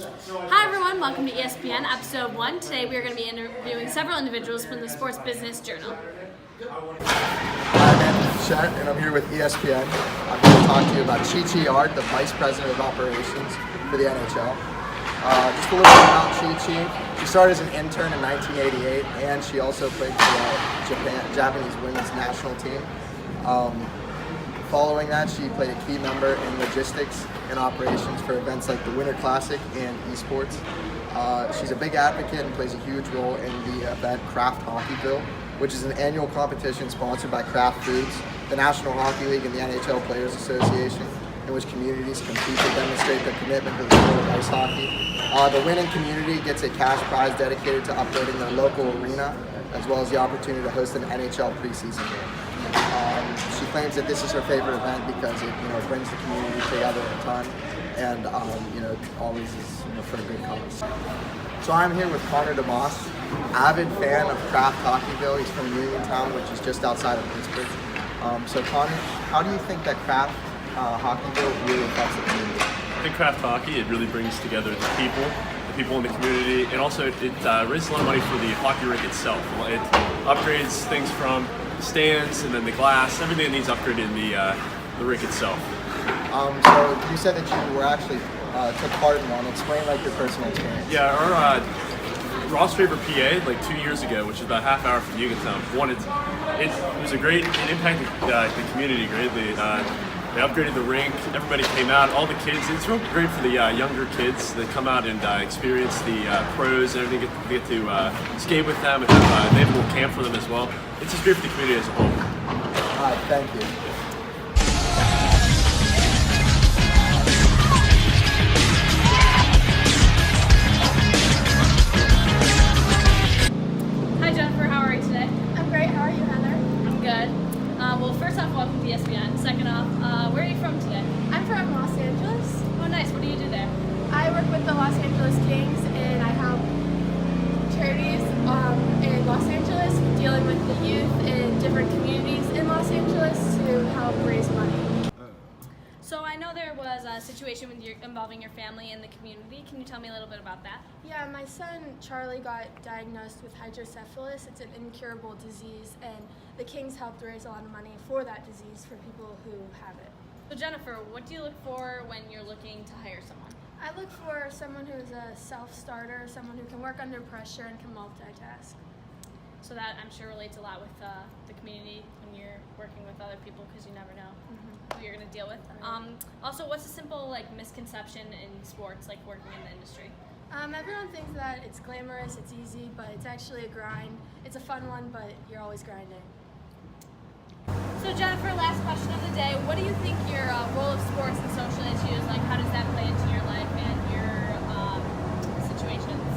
Hi everyone, welcome to ESPN Episode 1. Today we are going to be interviewing several individuals from the Sports Business Journal. Hi, my name is Chet, and I'm here with ESPN. I'm here to talk to you about Chi Art, the Vice President of Operations for the NHL. Just a little bit about Chi. She started as an intern in 1988, and she also played for the Japanese women's national team. Following that, she played a key member in logistics and operations for events like the Winter Classic and esports. She's a big advocate and plays a huge role in the event Kraft Hockeyville, which is an annual competition sponsored by Kraft Foods, the National Hockey League, and the NHL Players Association, in which communities compete to demonstrate their commitment to the sport of ice hockey. The winning community gets a cash prize dedicated to upgrading their local arena, as well as the opportunity to host an NHL preseason game. She claims that this is her favorite event because it brings the community together a ton, and always is for a good cause. So I'm here with Connor DeMoss, avid fan of Kraft Hockeyville. He's from Uniontown, which is just outside of Pittsburgh. So Connor, how do you think that Kraft Hockeyville really affects the community? I think Kraft Hockey, it really brings together the people in the community, and also it raises a lot of money for the hockey rink itself. It upgrades things from the stands and then the glass, everything that needs upgraded in the rink itself. So you said that you were actually took part in one. Explain your personal experience. Yeah, our Ross Faber PA 2 years ago, which is about a half hour from Uniontown, it was a great, it impacted the community greatly. They upgraded the rink, everybody came out, all the kids. It's real great for the younger kids that come out and experience the pros and everything, get to skate with them and have they have a little camp for them as well. It's just great for the community as a whole. All right, thank you. Hi Jennifer, how are you today? I'm great. How are you, Heather? I'm good. Well, first off, welcome to ESPN. Second off, where are you from today? I'm from Los Angeles. Oh, nice. What do you do there? I work with the Los Angeles Kings, and I help charities in Los Angeles dealing with the youth in different communities in Los Angeles to help raise money. So I know there was a situation involving your family and the community. Can you tell me a little bit about that? Yeah, my son Charlie got diagnosed with hydrocephalus. It's an incurable disease, and the Kings helped raise a lot of money for that disease for people who have it. So Jennifer, what do you look for when you're looking to hire someone? I look for someone who's a self-starter, someone who can work under pressure and can multitask. So that I'm sure relates a lot with the community when you're working with other people, because you never know who you're going to deal with. Also, what's a simple misconception in sports, working in the industry? Everyone thinks that it's glamorous, it's easy, but it's actually a grind. It's a fun one, but you're always grinding. So Jennifer, last question of the day. What do you think your role of sports and social issues, how does that play into your life and your situations?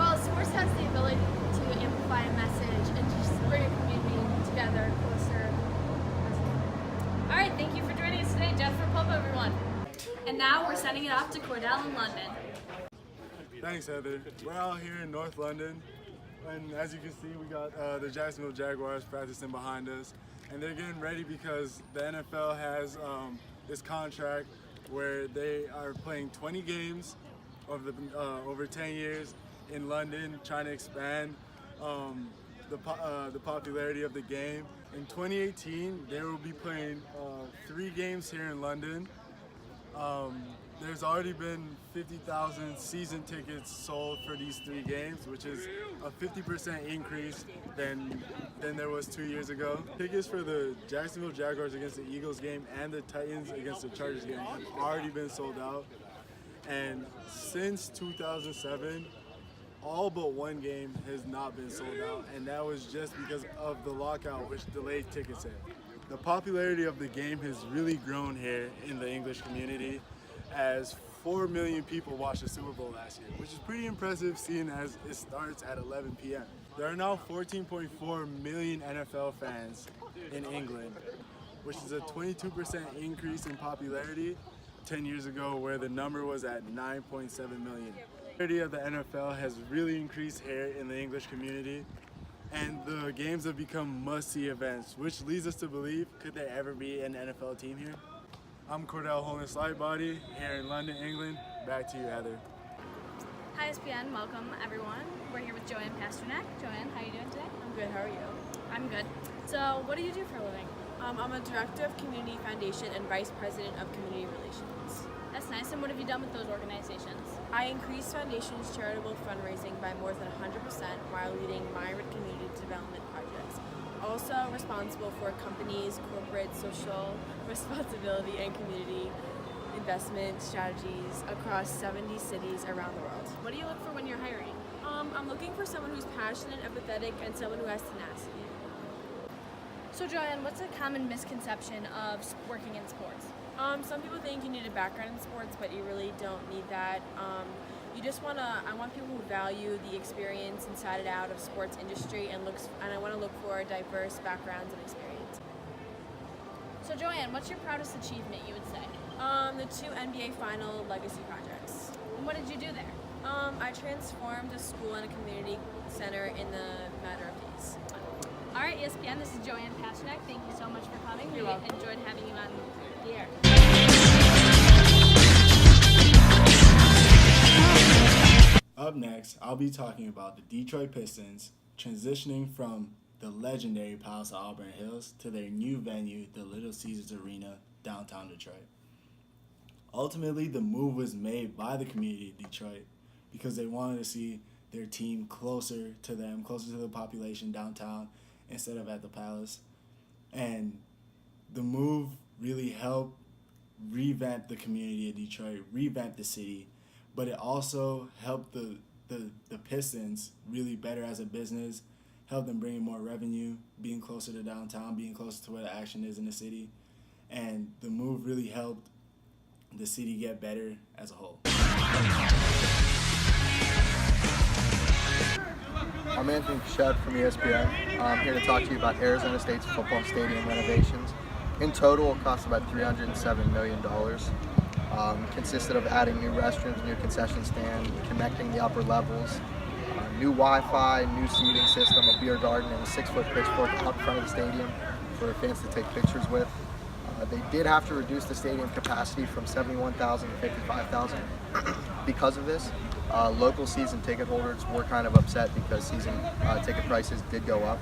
Well, sports has the ability to amplify a message and just bring a community together closer. All right, thank you for joining us today. Jennifer Pope, everyone. And now we're sending it off to Cordell in London. Thanks, Heather. We're out here in North London, and as you can see, we got the Jacksonville Jaguars practicing behind us, and they're getting ready because the NFL has this contract where they are playing 20 games over 10 years in London, trying to expand the popularity of the game. In 2018, they will be playing 3 games here in London. There's already been 50,000 season tickets sold for these 3 games, which is a 50% increase than there was 2 years ago. Tickets for the Jacksonville Jaguars against the Eagles game and the Titans against the Chargers game have already been sold out. And since 2007, all but 1 game has not been sold out, and that was just because of the lockout, which delayed ticket sales. The popularity of the game has really grown here in the English community, as 4 million people watched the Super Bowl last year, which is pretty impressive seeing as it starts at 11 p.m. There are now 14.4 million NFL fans in England, which is a 22% increase in popularity 10 years ago, where the number was at 9.7 million. The popularity of the NFL has really increased here in the English community, and the games have become must-see events, which leads us to believe, could there ever be an NFL team here? I'm Cordell Holness Lightbody here in London, England. Back to you, Heather. Hi SBM, welcome everyone. We're here with Joanne Pasternak. Joanne, how are you doing today? I'm good, how are you? I'm good. So what do you do for a living? I'm a director of Community Foundation and vice president of community relations. That's nice. And what have you done with those organizations? I increased Foundation's charitable fundraising by more than 100% while leading Myron community development projects. Also responsible for companies' corporate social responsibility and community investment strategies across 70 cities around the world. What do you look for when you're hiring? I'm looking for someone who's passionate, empathetic, and someone who has tenacity. So Joanne, what's a common misconception of working in sports? Some people think you need a background in sports, but you really don't need that. I want people who value the experience inside and out of sports industry and I want to look for diverse backgrounds and experience. So Joanne, what's your proudest achievement, you would say? The 2 NBA final legacy projects. And what did you do there? I transformed a school and a community center in the matter of days. All right, ESPN, this is Joanne Pasternak. Thank you so much for coming. You're welcome. We enjoyed having you on the air. Up next, I'll be talking about the Detroit Pistons transitioning from the legendary Palace of Auburn Hills to their new venue, the Little Caesars Arena, downtown Detroit. Ultimately, the move was made by the community of Detroit because they wanted to see their team closer to them, closer to the population downtown instead of at the Palace. And the move really helped revamp the community of Detroit, revamp the city, but it also helped the Pistons really better as a business, helped them bring in more revenue, being closer to downtown, being closer to where the action is in the city. And the move really helped the city get better as a whole. I'm Anthony Pichette from ESPN. I'm here to talk to you about Arizona State's football stadium renovations. In total, it cost about $307 million. Consisted of adding new restrooms, new concession stand, connecting the upper levels, new Wi-Fi, new seating system, a beer garden, and a 6-foot pitchfork out front of the stadium for fans to take pictures with. They did have to reduce the stadium capacity from 71,000 to 55,000 because of this. Local season ticket holders were kind of upset because season ticket prices did go up.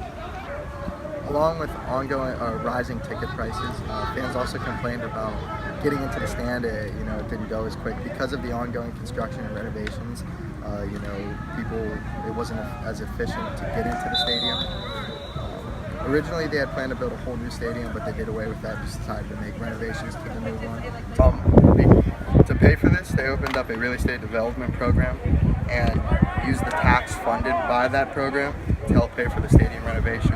Along with ongoing rising ticket prices, fans also complained about getting into the stand. It didn't go as quick because of the ongoing construction and renovations. It wasn't as efficient to get into the stadium. Originally, they had planned to build a whole new stadium, but they did away with that and just decided to make renovations to the new one. To pay for this, they opened up a real estate development program and used the tax funded by that program to help pay for the stadium renovation.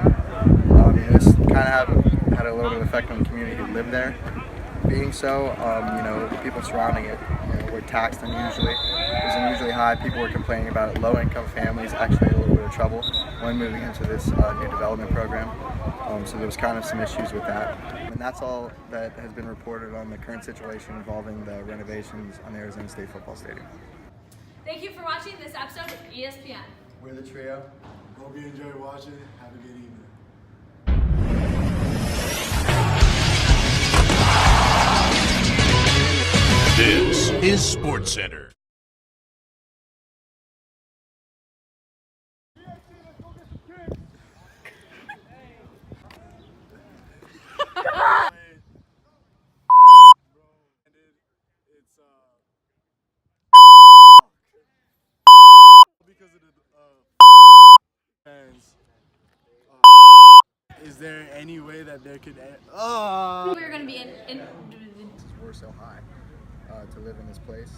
This kind of had a little bit of effect on the community who lived there. Being so, the people surrounding it were taxed unusually. It was unusually high. People were complaining about it. Low-income families actually had a little bit of trouble when moving into this new development program. So there was kind of some issues with that. And that's all that has been reported on the current situation involving the renovations on the Arizona State Football Stadium. Thank you for watching this episode of ESPN. We're the trio. Hope you enjoyed watching. Have a good evening. This is SportsCenter. Because of the fans. Is there any way that there could? We're going to be in We're so high to live in this place.